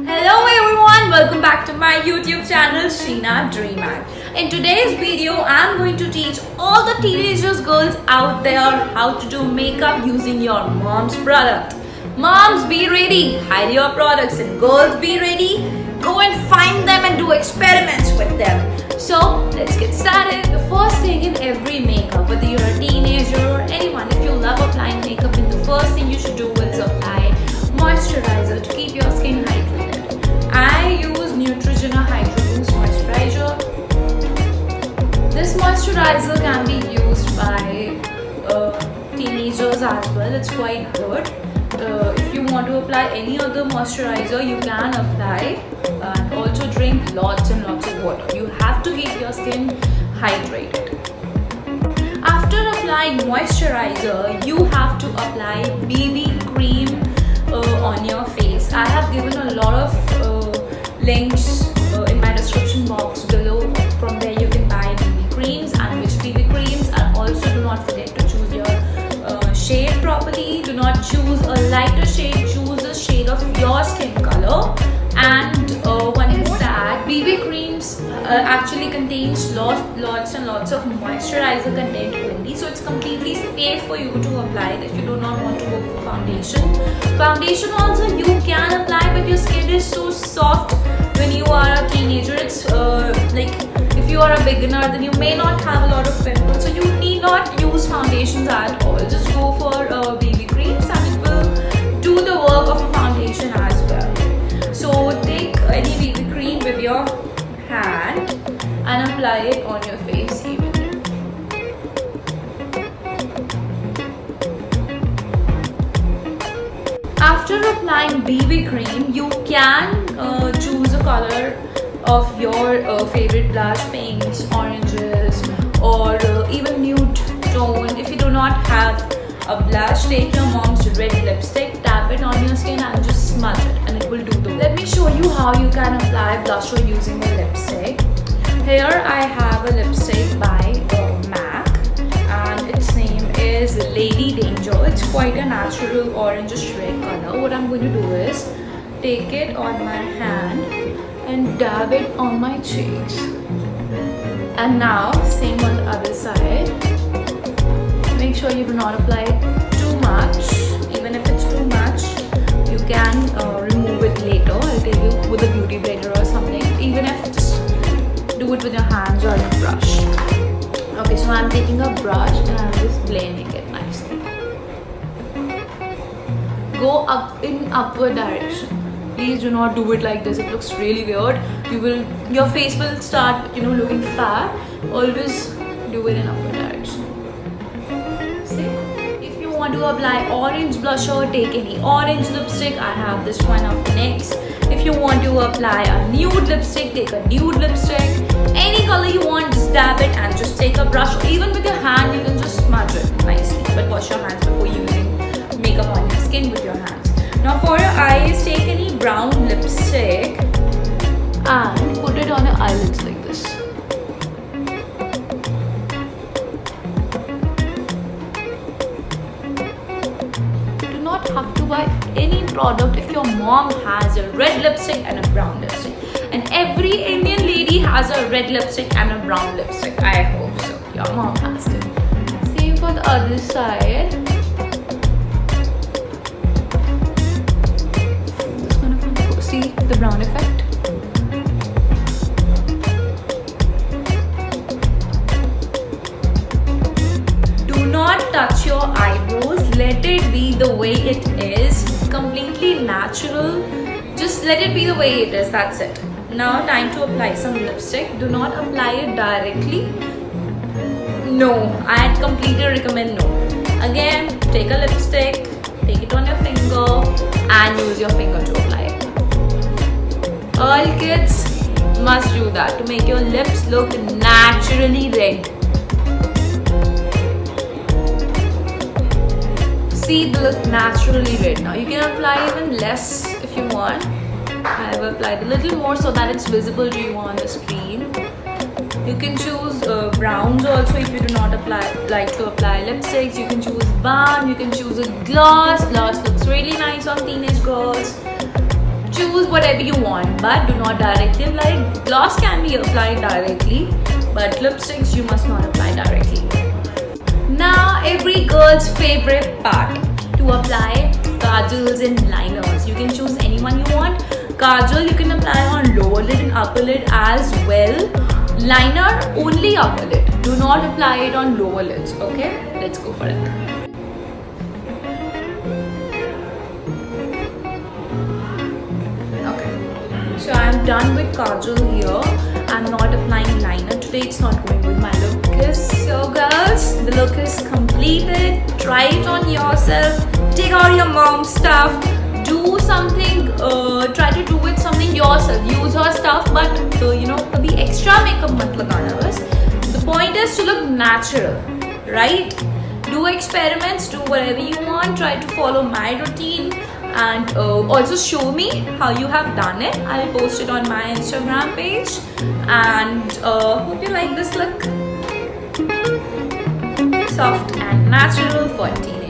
Hello everyone, welcome back to my YouTube channel Sheena Dreamact. In today's video, I'm going to teach all the teenagers girls out there how to do makeup using your mom's product. Moms, be ready, hide your products, and girls, be ready, go and find them and do experiments with them. So let's get started. The first thing in every makeup, whether you're a teenager or anyone, if you love applying makeup, then the first thing you should do is apply moisturizer to keep your skin hydrated. I use Neutrogena Hydro Boost Moisturizer. This moisturizer can be used by teenagers as well. It's quite good. If you want to apply any other moisturizer, you can apply, and also drink lots and lots of water. You have to keep your skin hydrated. After applying moisturizer, you have to apply BB cream on your face. I have given a lot of links in my description box below, from where you can buy BB creams and which BB creams. And also do not forget to choose your shade properly. Do not choose a lighter shade, choose a shade of your skin color. And one is that BB creams actually contains lots and lots of moisturizer content only, so it's completely safe for you to apply it if you do not want to go for foundation. Foundation also you can apply, but your skin is so soft when you are a teenager. It's like if you are a beginner, then you may not have a lot of pimples, so you need not use foundations at all. Just go for BB creams and it will do the work of a foundation as well. So take any BB cream with your hand and apply it on your face evenly. After applying BB cream, you can choose a color of your favorite blush, pinks, oranges, or even nude tone. If you do not have a blush, take your mom's red lipstick, tap it on your skin and just smudge it, and it will do the work. Let me show you how you can apply blusher using a lipstick. Here I have a lipstick by MAC, and its name is Lady Danger. It's quite a natural orangish red color. What I'm going to do is take it on my hand and dab it on my cheeks. And now same on the other side. Make sure you do not apply too much. Even if it's too much, you can remove it later. I'll tell you with a beauty blender or something. Even if just do it with your hands or a brush. Okay, so I'm taking a brush and I'm just blending it nicely. Go up in upward direction. Please do not do it like this. It looks really weird. Your face will start, looking fat. Always do it in upward direction. If you want to apply orange blusher, take any orange lipstick. I have this one of NYX. If you want to apply a nude lipstick, take a nude lipstick. Any color you want, just dab it and just take a brush. Or even with your hand, you can just smudge it nicely. But wash your hands before using makeup on your skin with your hands. Now for your eyes, take any brown lipstick and put it on your eyelids like this. Have to buy any product if your mom has a red lipstick and a brown lipstick, and every Indian lady has a red lipstick and a brown lipstick. I hope so. Your mom has it. Same for the other side. Just gonna see the brown effect. Do not touch your eyebrows. Let it be the way it is, completely natural. Just let it be the way it is. That's it. Now time to apply some lipstick. Do not apply it directly. No, I completely recommend no. Again, take a lipstick, take it on your finger and use your finger to apply it. All kids must do that to make your lips look naturally red. See, they look naturally red now. You can apply even less if you want. I have applied a little more so that it's visible to you on the screen. You can choose browns also if you do not like to apply lipsticks. You can choose balm, you can choose a gloss. Gloss looks really nice on teenage girls. Choose whatever you want, but do not directly apply. Gloss can be applied directly, but lipsticks you must not apply directly. Now every girl's favorite part, to apply kajals and liners. You can choose anyone you want. Kajal you can apply on lower lid and upper lid as well. Liner only upper lid. Do not apply it on lower lids. Okay, let's go for it. Okay, so I'm done with kajal here. I'm not applying liner today. It's not going with my look. So girls, the look is completed. Try it on yourself. Take out your mom's stuff. Do something. Try to do it something yourself. Use her stuff, but कभी extra makeup मत लगाना बस. The point is to look natural, right? Do experiments. Do whatever you want. Try to follow my routine. And also show me how you have done it. I'll post it on my Instagram page. And hope you like this look. Soft and natural for teen.